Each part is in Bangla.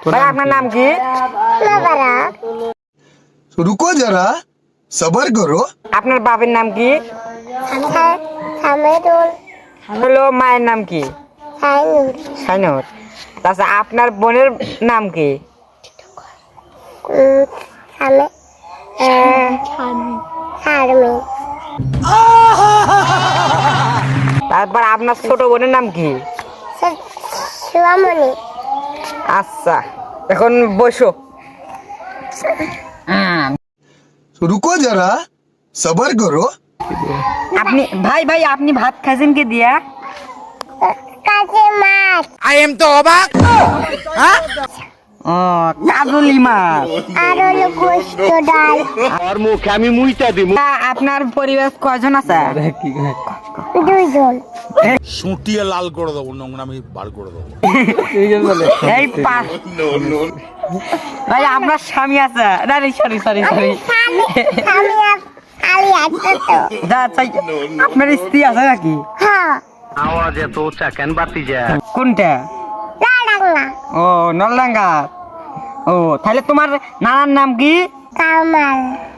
ভাই আপনার নাম কি? रुको जरा सबर करो। আপনার বাবার নাম কি? হলো মায়ের নাম কি? সাইনুর। আচ্ছা আপনার বোনের নাম কি? তারপর আপনার ছোট বোনের নাম কি? আচ্ছা এখন বসো। रुको जरा सबर करो। আপনি ভাই ভাই আপনি ভাত খাইছেন কি দিয়া? ও কাজলি মাছ। আপনার পরিবার কয়জন আছে? সুটিয়ে লাল করে দেবো, নোংরামি বার করে দেবো। এই ভাই আপনার স্বামী আছে? না সরি সরি সরি আপনার স্ত্রী আছে নাকি? আওয়াজ এত উঁচা কেন বাতি যায়? কোনটা? ও নলডাঙ্গা। ও তাহলে তোমার নানার নাম কি?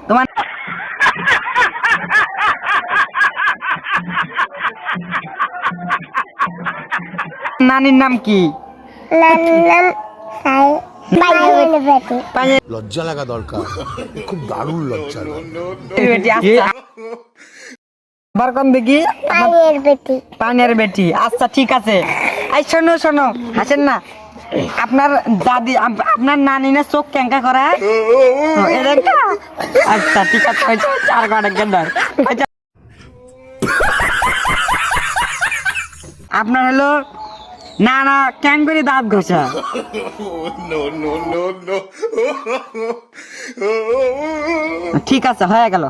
তোমার নানির নাম কি? লজ্জা লাগা দরকার, খুব দারুণ লজ্জা আচ্ছা। আবার কোন দেখি? পানের বেটি। আচ্ছা ঠিক আছে। এই শোনো শোনো, হাসেন না। আপনার দাদি আপনার নানি না চোখ ক্যাঙ্কা করে? আচ্ছা ঠিক আছে, চার ঘন্টা গেন্দার। আপনার হলো না না ক্যাং করে দাঁত ঘষা। ঠিক আছে হয়ে গেল।